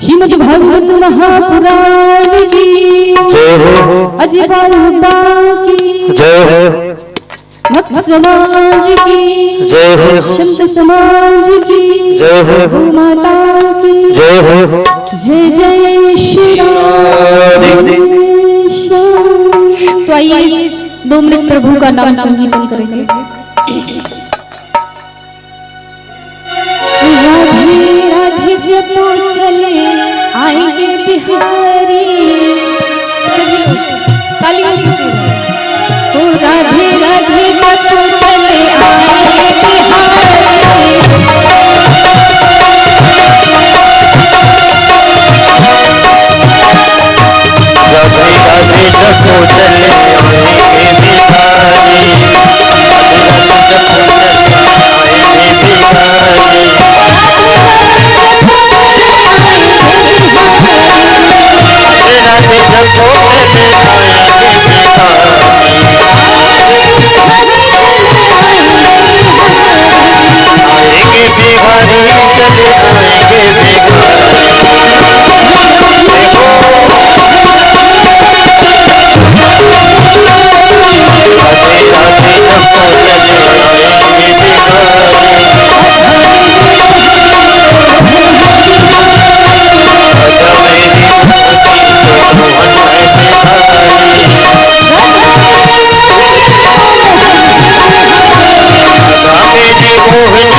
श्रीमद् भागवत महापुराण की जय हो। अजय बाबा की जय हो। भक्त समाज की जय हो। संत समाज की जय हो। गौ माता की जय हो। जय जय श्री राम। तो आइए 2 मिनट प्रभु का नाम संकीर्तन करेंगे। राधे राधे जपो चले आएंगे बिहारी, सभी तालियों से ओ राधे राधे जपो चले आएंगे बिहारी। राधे राधे जपो चले आएंगे बिहारी, राधे जपो चले आएंगे बिहारी, आएंगे बिहारी चले आएंगे बिहारी। राधे राधे जपो चले आएंगे बिहारी, राधा मेरी भक्ति तो मोहन है बिहारी, राधा मेरी मोहनी तो मोहन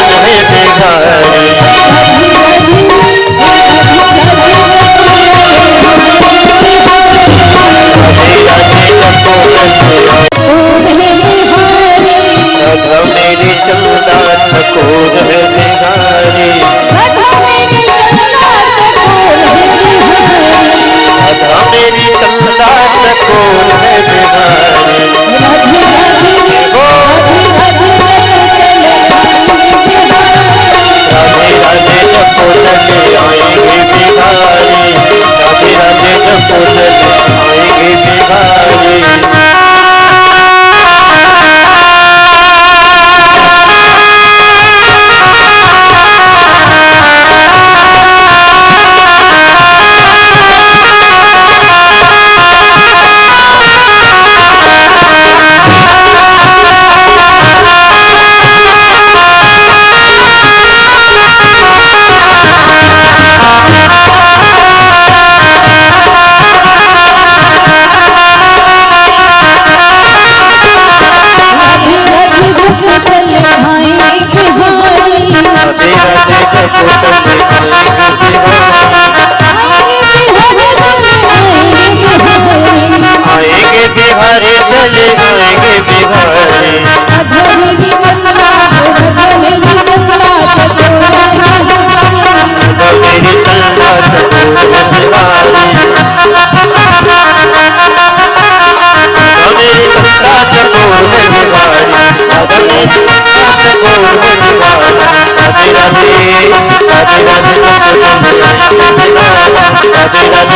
है बिहारी। राधे राधे जपो चले राधा मेरी चंदा चकोर है बिहारी, राधा मेरी चंदा चकोर है बिहारी। राधे राधे जपो चले आएंगे बिहारी, राधे राधे जपो चले आएंगे बिहारी। आएंगे बिहारी चले आएंगे बिहारी, राधा मेरी चंदा चकोर है बिहारी, राधा मेरी चंदा चकोर है बिहारी, राधा मेरी चंदा चकोर है बिहारी। राधे राधे राधे राधे जपो चले आएंगे बिहारी, राधे राधे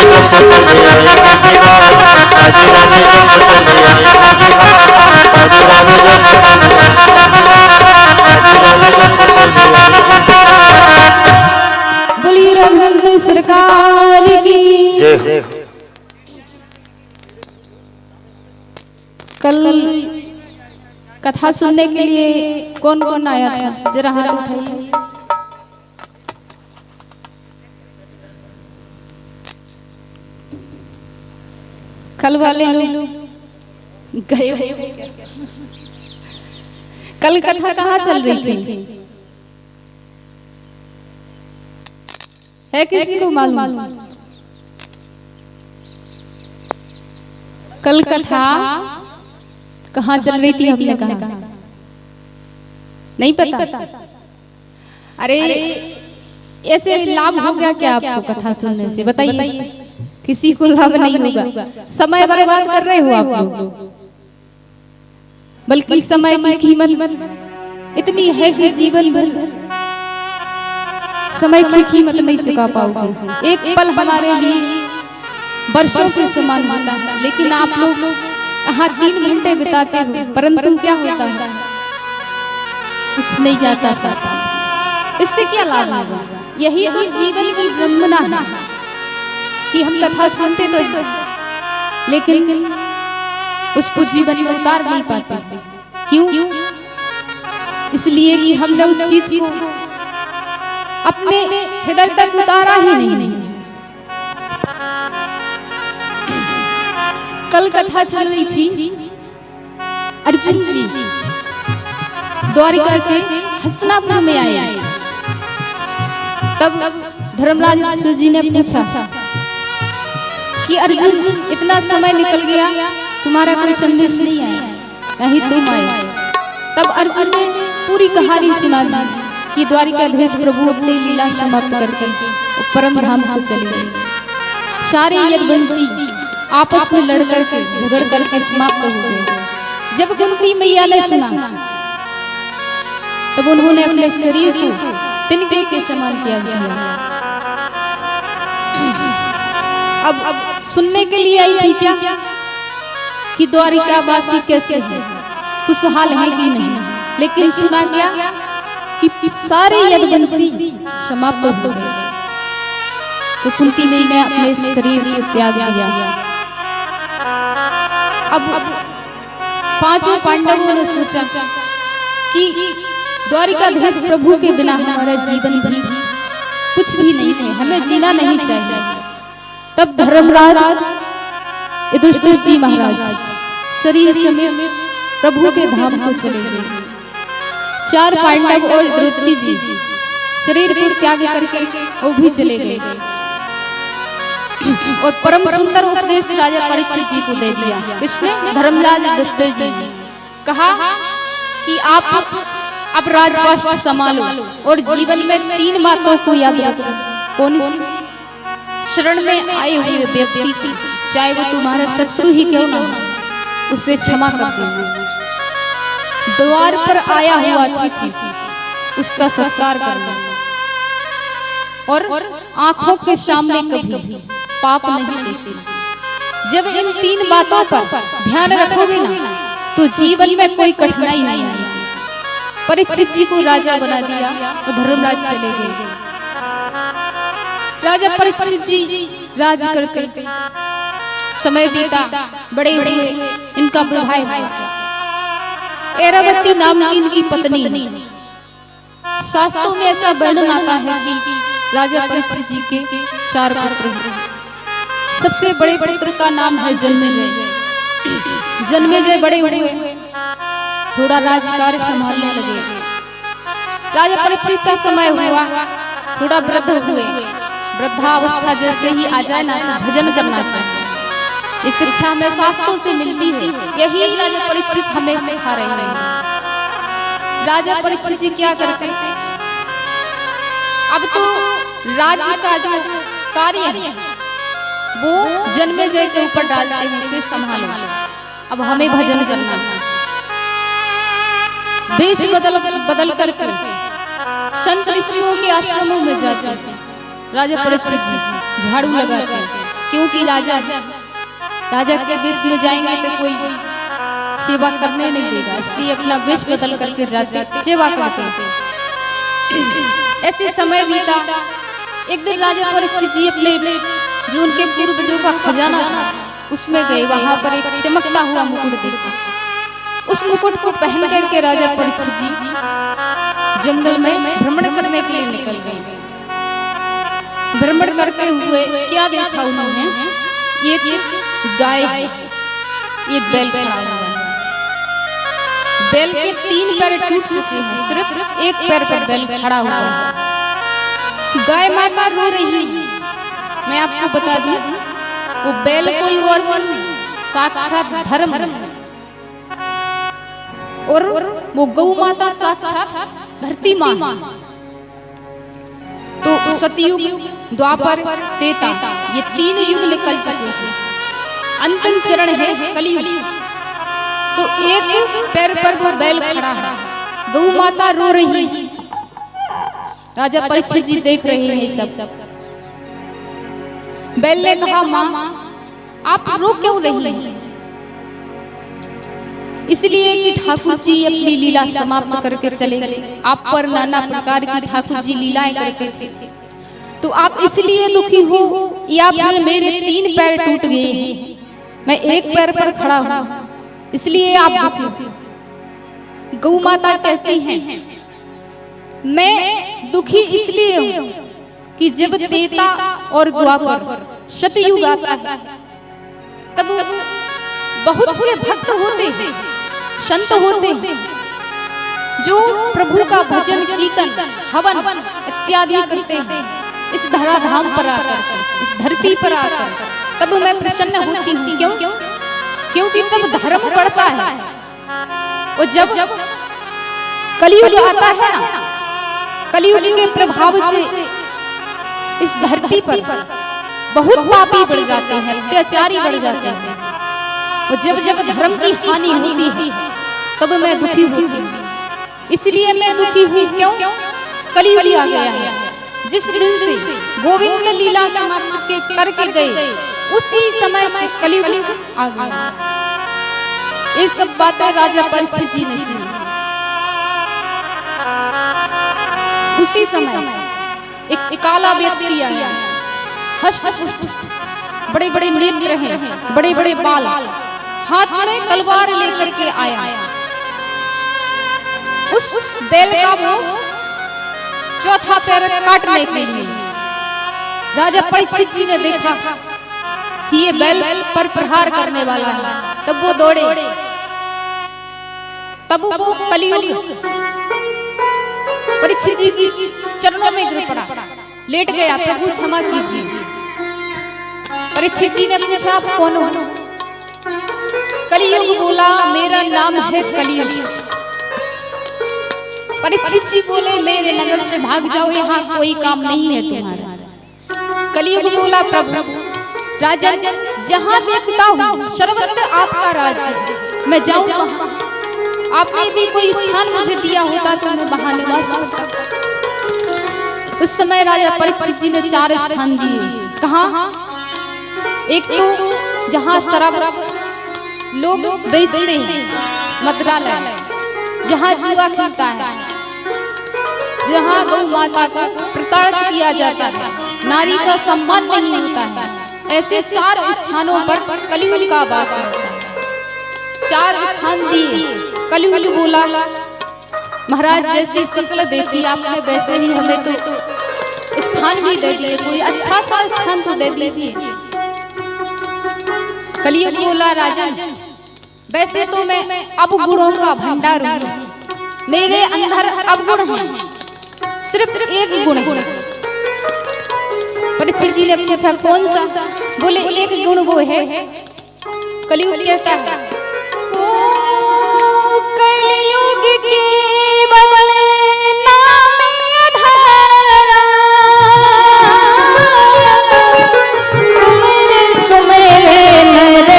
जपो चले आएंगे बिहारी, राधे राधे जपो चले आएंगे बिहारी, राधे राधे जपो चले आएंगे बिहारी। बोली रघुनंदन सरकार की जय हो। कल कथा सुनने के लिए कौन कौन आया था, जरा हाथ उठाइए। कल वाले लोग गए हुए। कल कथा कहाँ चल रही थी, है किसी को मालूम? कल कथा कहाँ चल रही थी, हमने कहा नहीं पता। अरे ऐसे लाभ हो गया क्या आपको कथा सुनने से? बताइए, किसी को लाभ नहीं होगा। समय बर्बाद कर रहे हो आप लोग, बल्कि समय की कीमत इतनी है कि जीवन भर समय की कीमत नहीं चुका पाओगे। एक पल हमारे लिए वर्षों के समान होता है, लेकिन आप लोग यहाँ 3 घंटे बिताते हो, परंतु क्या होता है? कुछ नहीं जाता साथ। इससे क्या लाभ होगा? यही तो जीवन की विडंबना है कि हम कथा सुनते तो हैं, लेकिन उसको जीवन में उतार नहीं पाते। क्यों? इसलिए कि हमने उस चीज को अपने हृदय तक उतारा ही नहीं। कल कथा चल रही थी, अर्जुन जी द्वारिका से हस्तिनापुर में आए। तब धर्मराज युधिष्ठिर जी ने पूछा कि अर्जुन, इतना समय निकल गया, तुम्हारा कोई संदेश नहीं आया, नहीं तुम आए। तब अर्जुन ने पूरी कहानी सुना दी कि द्वारिकाधीश प्रभु अपनी लीला समाप्त करके परम धाम को चले गए। सारे यदुवंशी आपस में लड़ करके झगड़ करके समाप्त हो गए। जब कुंती मैया ने सुना तब उन्होंने अपने शरीर को तिनके के समान त्याग दिया। अब सुनने के लिए आई थी क्या कि द्वारिकावासी कैसे हैं, खुशहाल है कि नहीं, लेकिन सुना क्या कि सारे यदुवंशी समाप्त हो गए। तो कुंती मैया ने अपने शरीर को त्याग दिया। अब पांचों पांडवों ने सोचा कि द्वारिकाधीश प्रभु के बिना हमारा जीवन भी कुछ भी नहीं है, हमें जीना नहीं चाहिए। तब धर्मराज युधिष्ठिर जी महाराज शरीर समेत प्रभु के धाम को चले गए। चार पांडव और द्रौपदी जी शरीर को त्याग करके वो भी चले गए और परम सुंदर उपदेश राजा परीक्षित जी को दे दिया। किसने? धर्मराज युधिष्ठिर जी। कहा कि आप अब राजपाट संभालो और जीवन में 3 बातों को याद रखो। कौन सी? शरण में आए हुए व्यक्ति की, चाहे वो तुम्हारा शत्रु ही क्यों ना हो, उसे क्षमा कर दो। द्वार पर आया हुआ अतिथि उसका सत्कार करना और आंखों के सामने कभी पाप नहीं देते। जब इन 3 बातों पर ध्यान रखोगे ना तो जीवन में कोई कठिनाई नहीं आएगी। परीक्षित जी को राजा बना दिया तो धर्मराज चले गए। राजा परीक्षित जी राज करके समय बीता, बड़े हुए, इनका विवाह हुआ। ऐरावती नाम की इनकी पत्नी। शास्त्रों में ऐसा वर्णन आता है कि राजा परीक्षित जी के 4 पुत्र हैं। सबसे बड़े पुत्र का नाम है जन्मेजय। जन्मेजय बड़े हुए, थोड़ा राजकार्य संभालने लगे। राजा परीक्षित का समय हुआ, थोड़ा वृद्ध हुए। वृद्धावस्था जैसे ही आ जाए ना तो भजन करना चाहिए। इस शिक्षा में शास्त्रों से मिलती है, यही राजा परीक्षित हमें सिखा रहे हैं। राजा परीक्षित जी क्या करते हैं? अब तो राज्य का जो कार्य है वो जन्मेजय के ऊपर डालते हैं, उसे संभालो, अब हमें भजन करना। देश बदल करके संत ऋषियों के आश्रमों में जाते राजा परीक्षित जी झाड़ू लगाते, क्योंकि राजा के वेश में जाएंगे तो कोई सेवा करने नहीं देगा, इसलिए अपना वेश बदल करके जाते सेवा करते। ऐसे समय बीता। एक दिन राजा परीक्षित जी अपने जो उनके पूर्वजों का खजाना था उसमें गए। वहां पर एक चमकता हुआ मुकुट देखा। उस मुकुट को पहन करके राजा परीक्षित जी जंगल में भ्रमण करने के लिए निकल गए। भ्रमण करते हुए क्या देखा उन्होंने? एक गाय है, एक बैल खड़ा हुआ है। बैल के 3 पैर टूट चुके हैं, सिर्फ एक पैर पर बैल खड़ा हुआ है। गाय माता रो रही है। मैं आपको बता दूं, वो बैल कोई और नहीं, साक्षात धर्म और वो गौ माता साक्षात धरती मां। तो सतयुग, द्वापर, त्रेता, ये 3 युग निकल चुके हैं। अंतिम चरण है कलियुग। तो एक पैर पर वो बैल खड़ा है, गौ माता रो रही है। राजा परीक्षित जी देख रहे हैं सब। बैल ने कहा, मां आप रो क्यों रही हैं? इसलिए कि ठाकुर जी अपनी लीला समाप्त करके चले गए। आप पर नाना प्रकार की ठाकुर जी लीलाएं करते थे। तो आप इसलिए दुखी हो या फिर मेरे 3 पैर टूट गए हैं, मैं एक पैर पर खड़ा हूं इसलिए आप दुखी हो। गौ माता कहती हैं मैं दुखी इसलिए हूं कि जब त्रेता और द्वापर सतयुग आता है तब बहुत से भक्त होते हैं, संत होते हैं जो प्रभु का भजन कीर्तन हवन इत्यादि करते हैं इस धराधाम पर आकर, इस धरती पर आकर, तब मैं प्रसन्न होती हूँ। क्यों? क्योंकि तब धर्म बढ़ता है। और जब कलयुग आता है ना, कलयुग के प्रभाव से इस धरती पर बहुत पापी बढ़ जाते हैं, अत्याचारी बढ़ जाते हैं। और जब जब धर्म की हानि होती है तब मैं दुखी होती हूँ। इसलिए मैं दुखी हूँ। क्यों? कलयुग आ गया है। जिस दिन से गोविंद लीला समाप्त के करके गए उसी समय से कलयुग आ गया। ये सब बातें राजा परीक्षित जी ने सुनी। उसी समय एक काला व्यक्ति आया, बड़े बड़े नेत्र हैं, बड़े बड़े बाल, हाथ में तलवार लेकर के आया। उस बैल का वो चौथा पैर काटने के लिए राजा परीक्षित जी ने देखा कि ये बैल पर प्रहार करने वाला है, तब वो दौड़े, तब वो कलयुग परीक्षित जी की चरणों में गिर पड़ा, लेट गया, प्रभु क्षमा कीजिए। परीक्षित जी ने पूछा आप कौन हो? कलयुग बोला मेरा नाम है कलयुग। परीक्षित जी बोले मेरे नगर से भाग जाओ, यहाँ कोई काम नहीं है तुम्हारा। कलयुग बोला प्रभु राजा जहाँ देखता हूँ सर्वत्र आपका राज्य, मैं जाऊँ कहाँ? आपने भी कोई स्थान मुझे दिया होता तो मैं वहाँ निवास करता। उस समय राजा परीक्षित जी ने 4 स्थान दिए। कहाँ? एक तो जहाँ शराब लोग बेचते हैं, मदिरालय, जहाँ जुआ खेलता है, जहाँ गौ माता को प्रताड़ित किया जाता है, नारी का सम्मान नहीं होता है, ऐसे 4 स्थानों पर कलयुग का वास होता है। 4 स्थान दिए। कलयुग बोला महाराज जैसी शकल देखी आपने वैसे ही हमें तो स्थान भी दे दिए, कोई अच्छा सा स्थान तो दे दीजिए। कलयुग बोला राजा वैसे तो मैं अवगुणों का भंडार हूँ, मेरे अंदर अवगुण हैं, सिर्फ एक गुण है। परीक्षित जी ने पूछा कौन सा? बोले एक गुण वो है। कलयुग कहता है ओ कलयुग केवल नाम अधरा, सुमिर सुमिर नर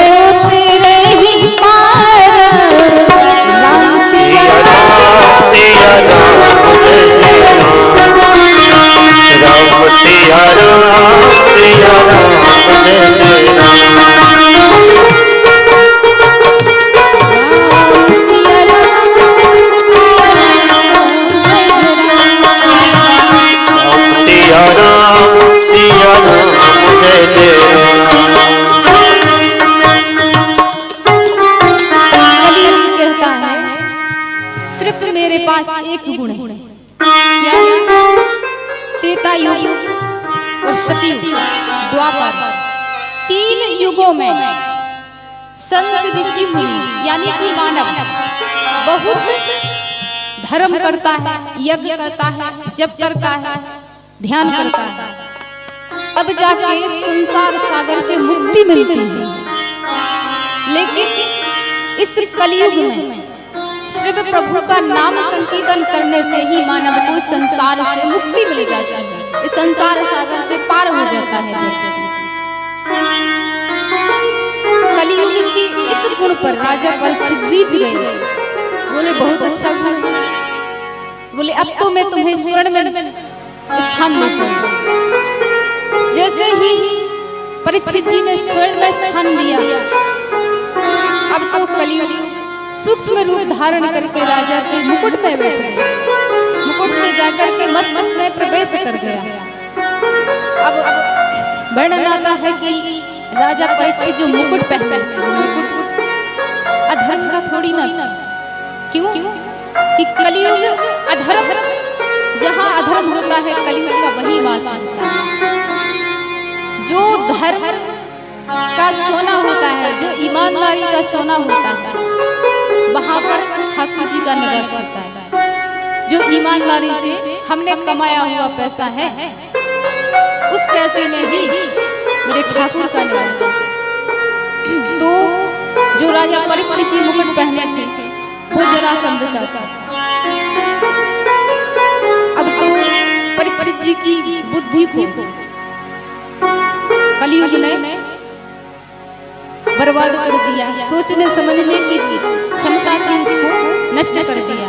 रही पार, राम सिया राम सिया राम सिया राम सिया कहता है सिर्फ मेरे पास एक गुण है, क्या है? त्रेता युग और सतयुग द्वापर 3 युगों में संत ऋषि मुनि यानी कि मानव बहुत धर्म करता है, यज्ञ करता है, जप करता है, ध्यान करता है, अब जाके संसार सागर से मुक्ति मिलती है। लेकिन इस कलयुग में सिर्फ प्रभु का नाम संकीर्तन करने से ही मानव को संसार से मुक्ति मिल जाती है, इस संसार सागर से पार हो जाता है। कलयुग की इस गुण पर राजा परीक्षित जीत गए। बोले बहुत अच्छा गुण। बोले अब तो मैं तुम्हें स्वर्ण में स्थान देता हूँ। जैसे ही परीक्षित जी ने स्वर्ण में स्थान दिया, अब तो कलयुग सूक्ष्म रूप धारण करके राजा के मुकुट में बैठ गया, मुकुट से जाकर के मस्त में प्रवेश कर गया। अब वर्णन आता है कि राजा परीक्षित जो मुकुट पहनते थे, मुकुट अधर्म का थोड़ी ना, क्यों कि कलियुग अधर्म, जहाँ अधर्म होता है कलियुग का वही वास होता है। जो धर्म का सोना होता है, जो ईमानदारी का सोना होता है, वहाँ पर ठाकुर जी का निवास होता है। जो ईमानदारी से हमने कमाया हुआ पैसा है, उस पैसे में ही मेरे ठाकुर का निवास है। तो जो राजा परीक्षित जी मुकुट पहने थे वो जरासंध का था। अब तो परीक्षित जी की बुद्धि को कलियुग ने बर्बाद कर दिया, सोचने समझने की क्षमता थी उसको नष्ट कर दिया।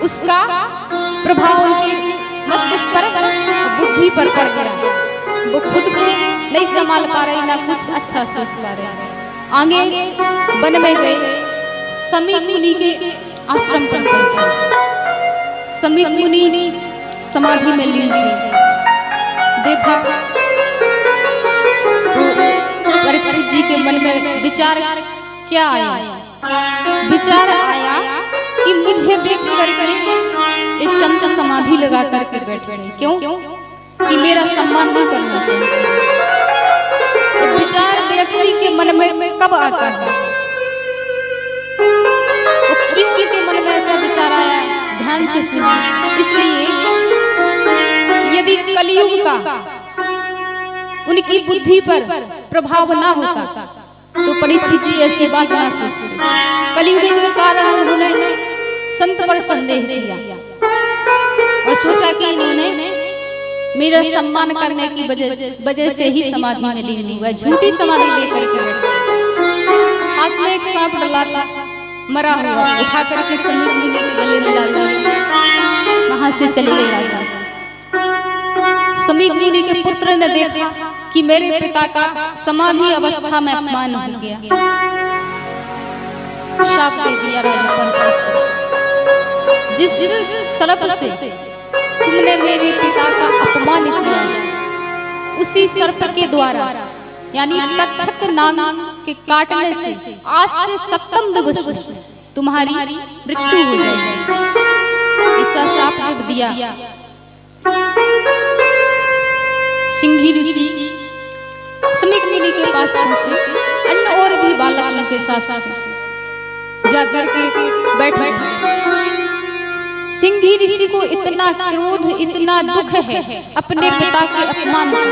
उसका प्रभाव उनके मस्तिष्क पर, बुद्धि पर पड़ गया। वो खुद को नहीं संभाल पा रहे, ना कुछ अच्छा सोच पा रहे। आगे वन में गए, समीक मुनि के आश्रम पर पहुंचे। समीक मुनि समाधि में लीन थे। देखा परीक्षित जी के मन में विचार क्या आया? विचार आया कि मुझे देख करके इस संत समाधि लगा करके बैठे, क्यों कि मेरा सम्मान नहीं करना चाहिए। तो विचार व्यक्ति के मन में कब आता है? तो क्यों के मन में ऐसा विचार आया? ध्यान से सुनिए। इसलिए यदि कलियुग का उनकी बुद्धि पर प्रभाव ना होता तो परीक्षित जी ऐसी बात ना सोचते। कलियुग के कारण उन्होंने संत पर संदेह किया और सोचा कि इन्होंने मेरा सम्मान करने की वजह से ही समाधि में लीन हुआ, झूठी समाधि लेकर के बैठे। पास में एक सांप डला था, मरा हुआ, उठा करके समीक मुनि के गले में डाल दिया। वहां से चले गए राजा। समीक मुनि के पुत्र ने देखा कि मेरे पिता का समाधि अवस्था में अपमान हो गया, शाप दे दिया राजा परीक्षित। जिस सर्प से तुमने मेरे पिता का अपमान किया, उसी सर्प के द्वारा यानी तक्षक नाग के काटने से आज से 7 दिवस तुम्हारी मृत्यु हो जाएगी। ऐसा शाप जब दिया, सिंघी ऋषि समीक मुनि के पास पहुंचे। अन्य और भी बालक उनके साथ जाकर के बैठे। सिंघी ऋषि को इतना क्रोध, इतना दुख है अपने पिता के अपमान का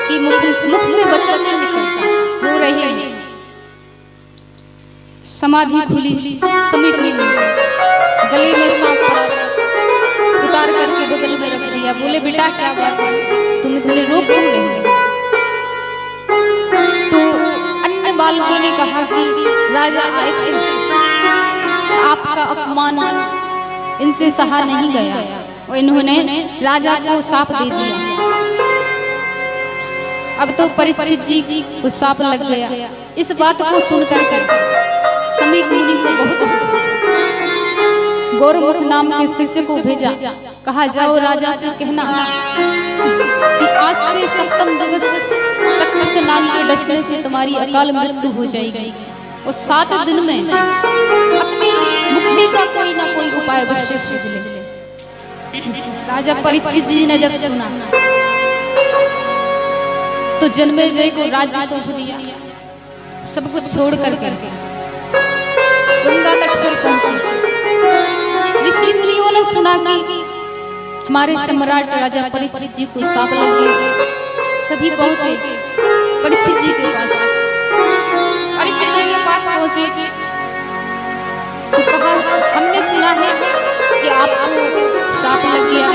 कि मुख से वचन नहीं निकलता, रो रहे हैं। समाधि खुली, समीक मुनि गले में सांप उतार करके बगल में रख दिया। बोले बेटा क्या बात है, तुम्हें रोक क्यों नहीं? तो अन्य बालकों ने कहा कि राजा आए थे, आपका अपमान इनसे सहा नहीं गया और इन्होंने राजा को शाप दे दिया। अब तो परीक्षित जी को शाप लग गया। इस बात को सुनकर समीक मुनि को बहुत गौरमुख नाम के शिष्य को भेजा। कहा जाओ राजा से कहना कि आज से 7 दिवस तक्षक नाग के डसने से तुम्हारी अकाल मृत्यु हो जाएगी और 7 दिन में अपनी मुक्ति का कोई ना कोई उपाय अवश्य खोज ले। राजा परीक्षित जी ने जब सुना तो जन्मेजय को राज्य सौंप दिया। सब कुछ छोड़ करके गंगा तट पर पहुंचे। ऋषि मुनियों ने सुना कि हमारे सम्राट राजा परीक्षित जी को शाप लग गया। सभी पहुंचे परीक्षित जी के पास। परीक्षित जी के पास पहुंचे तो कहा हमने सुना है कि आपको शाप लग गया।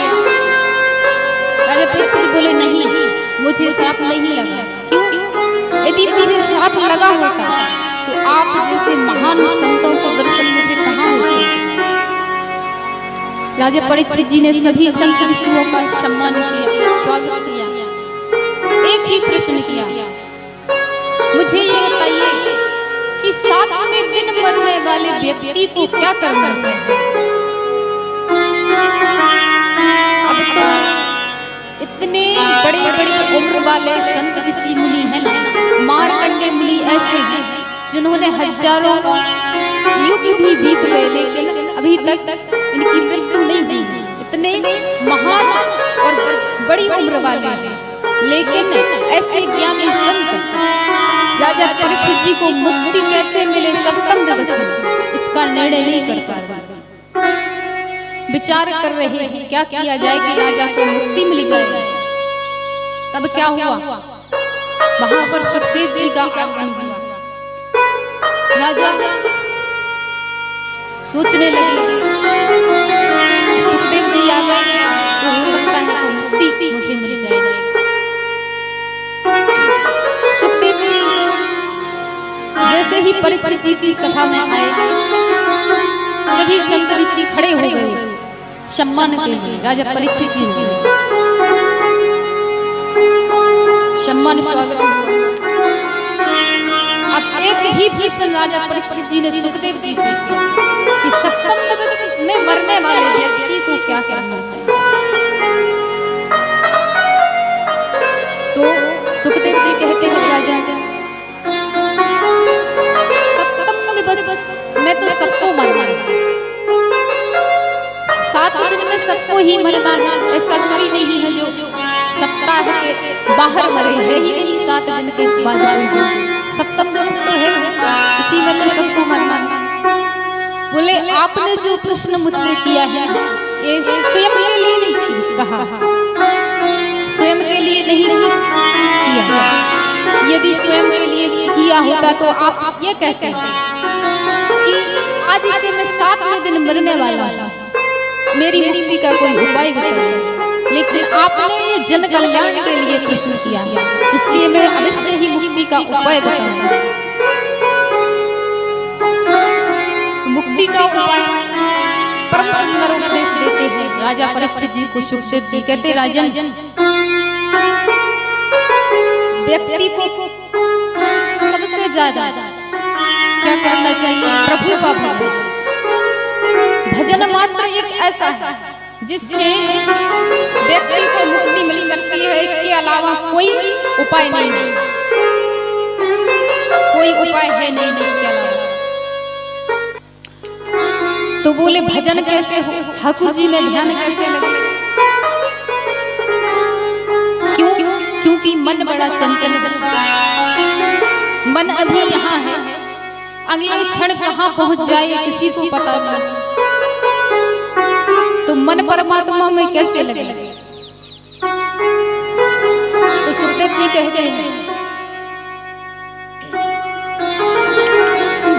राजा परीक्षित बोले नहीं, मुझे शाप नहीं लगा। क्यों? यदि मुझे शाप लगा होता तो आप जैसे महान संतों को दर्शन मुझे कहाँ होते। राजा परीक्षित जी ने सभी संत ऋषियों का सम्मान किया, स्वागत किया। एक ही प्रश्न किया, मुझे ये बताइए कि 7वें दिन मरने वाले व्यक्ति को क्या करना चाहिए? अब तो इतने बड़े बड़े उम्र वाले संत ऋषि मुनि हैं ना, मार्कंडेय मुनि ऐसे हैं जिन्होंने हजारों युग भी बीत गए लेकिन अभी तक इनकी मृत्यु नहीं हुई। इतने महान और बड़ी उम्र वाले हैं, लेकिन ऐसे ज्ञानी संत राजा परीक्षित जी को मुक्ति कैसे मिले सप्तम दिवस में, इसका निर्णय नहीं कर पा रहे। विचार कर रहे हैं क्या किया जाए कि राजा को मुक्ति मिल जाए। तब क्या हुआ, वहां पर सुखदेव जी का आगमन हुआ। राजा सोचने लगे सुखदेव जी आ गए तो हो सकता है कि मुक्ति मुझे मिल जाएगी। सुखदेव जी जैसे ही परीक्षित जी की सभा में आए, सभी संत ऋषि खड़े हो गए सम्मान के लिए। राजा परीक्षित जी सम्मान स्वागत। अब एक ही प्रश्न राजा परीक्षित जी ने सुखदेव जी से कि सप्तम दिवस में मरने वाले व्यक्ति को क्या करना चाहिए। तो सुखदेव जी कहते हैं राजा सप्तम दिवस में तो सबको मरना है, 7 दिन में सबको ही मरना है। ऐसा कोई नहीं है जो सप्ताह के बाहर मरे, है ही नहीं 7 दिन के बाद। सप्तम दिवस तो है, इसी में तो सबको मरना है। बोले आपने जो प्रश्न मुझसे किया है ये स्वयं के लिए नहीं कहा, स्वयं के लिए नहीं किया। यदि स्वयं के लिए किया होता तो आप ये कहते हैं कि आज से मैं 7वें दिन मरने वाला हूं, मेरी मुक्ति का कोई उपाय बताइए। लेकिन आपने ये जन कल्याण के लिए प्रश्न किया है, इसलिए मैं अवश्य ही मुक्ति का उपाय बताऊंगा। मुक्ति का उपाय परम सुंदर उपदेश देते हैं राजा परीक्षित जी को सुखदेव जी। कहते राजन, व्यक्ति को सबसे ज्यादा क्या करना चाहिए, प्रभु का भजन। भजन मात्र एक ऐसा है जिससे व्यक्ति को मुक्ति मिल सकती है, इसके अलावा कोई उपाय नहीं है, कोई उपाय है नहीं इसके अलावा। तो बोले भजन कैसे हो, ठाकुर जी में ध्यान कैसे लगे। क्यों? क्योंकि मन बड़ा चंचल है, मन अभी यहाँ है, अगले क्षण कहाँ पहुंच जाए किसी को पता नहीं। तो मन परमात्मा में कैसे लगे। तो सुखदेव जी कहते हैं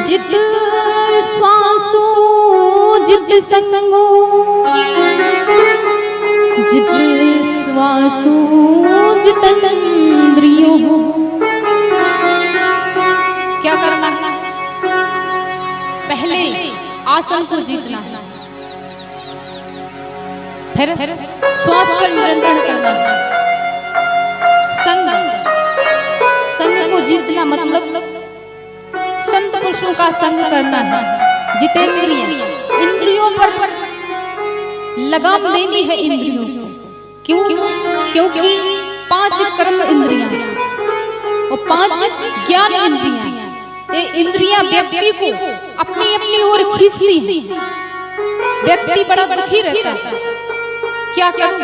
जित श्वासो जित संगो, जित श्वासो जित इंद्रियों। क्या करना है, पहले आसन को जीतना है, फिर श्वास पर नियंत्रण करना है। संग को जीतना मतलब संत पुरुषों का संग करना है। जितेंद्रिय, इंद्रियों पर लगाम देनी है इंद्रियों को। क्यों? क्योंकि 5 कर्म इंद्रियां और 5 ज्ञान इंद्रियां, ये इंद्रियां व्यक्ति को अपनी अपनी ओर खींचती हैं। व्यक्ति बड़ा दुखी रहता है, क्या करूं?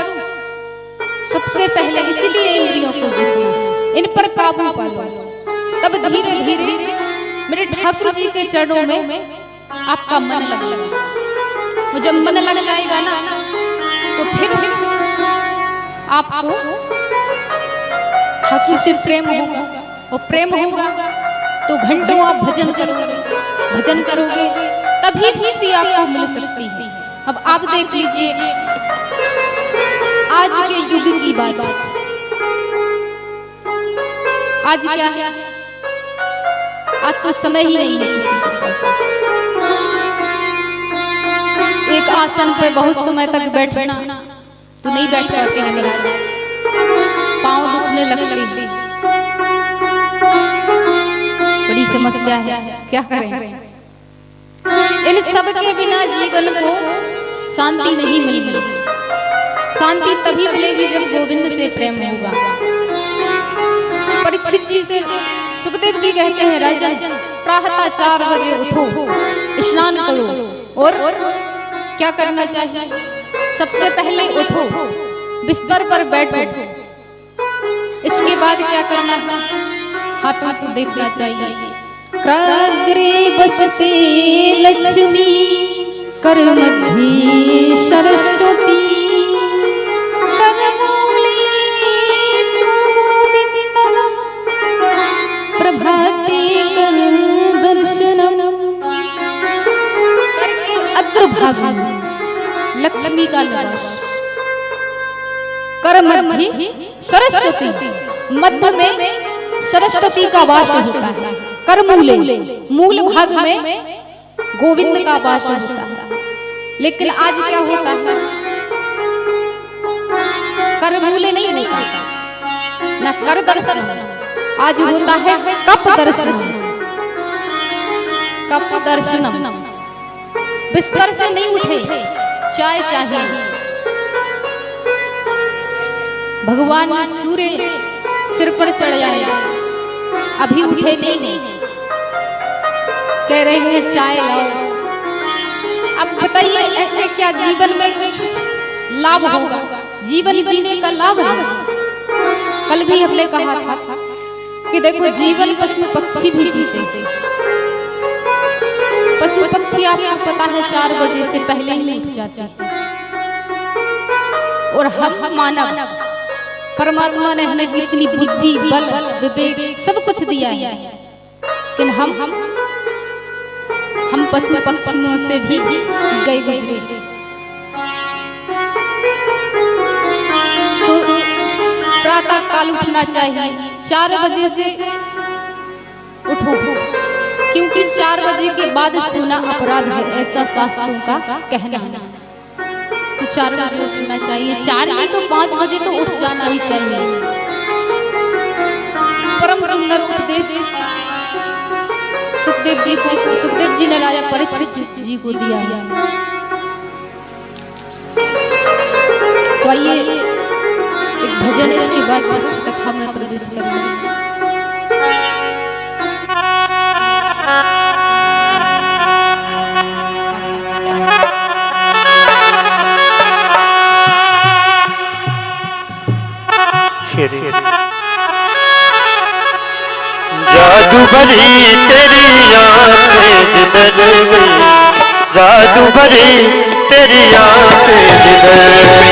सबसे पहले इसलिए इंद्रियों को जीतना, इन पर काबू पालो, तब धीरे धीरे मेरे ठाकुर जी के चरणों में आपका मन लगेगा। जब मन लग जाएगा ना तो फिर आपको ठाकुर से प्रेम होगा, और प्रेम होगा तो घंटों आप भजन करोगे, तभी भी आपको मिल सकती है। अब आप देख लीजिए आज के युग की बात, आज क्या है, आज तो समय ही नहीं है किसी के पास। एक आसन पे बहुत समय तक बैठना तो नहीं बैठ पाते हैं, मेरा पाँव दुखने लगते हैं, बड़ी समस्या है, क्या करें। इन सब के बिना जीवन को शांति नहीं मिलेगी। शांति तभी मिलेगी जब गोविंद से प्रेम होगा। परीक्षित जी से सुखदेव जी कहते हैं, राजन प्रातः 4 बजे उठो, स्नान करो और क्या करना चाहिए? सबसे पहले उठो, बिस्तर पर बैठो, इसके बाद क्या करना है? हाथों को देखना चाहिए। कराग्रे बसते लक्ष्मी, कर मध्य सरस्वती, प्रभाते कर दर्शनम। अग्रभाग लक्ष्मी का निवास, कर मध्य सरस्वती, मध्य में सरस्वती का वास होता है। कर मूले, मूल भाग में गोविंद का वास होता है। लेकिन आज क्या होता है? कर मूले नहीं होता, न कर दर्शन, आज होता है कप दर्शन। कप दर्शनम। बिस्तर से नहीं उठे, चाय चाहिए। भगवान सूर्य सिर पर चढ़ जाए, अभी उठे नहीं, कह रहे हैं चाय लाओ। अब बताइए ऐसे क्या जीवन में कुछ लाभ होगा? जीवन जीने का लाभ होगा। कल भी हमने कहा था कि देखो जीवन पशु पक्षी भी जीते। पशु पक्षी आपको पता है 4 बजे से पहले ही उठ जाते हैं। और हम मानव, परमात्मा ने हमें इतनी बुद्धि, बल, विवेक सब कुछ दिया है, लेकिन हम पशु पक्षियों से भी गए गुजरे। तो प्रातः काल उठना चाहिए, 4 बजे से उठो, क्योंकि 4 बजे के बाद सोना अपराध है, ऐसा शास्त्रों का कहना है। तो 4 बजे उठना चाहिए, 4 नहीं तो 5 बजे तो उठ जाना ही चाहिए। परम सुंदर उपदेश सुखदेव जी ने राजा परीक्षित जी को दिया है। तो आइए एक भजन, इसके बाद कथा में प्रवेश करेंगे। जादू भरी तेरी आंखें जिधर गई, जादू भरी तेरी आंखें जिधर गई,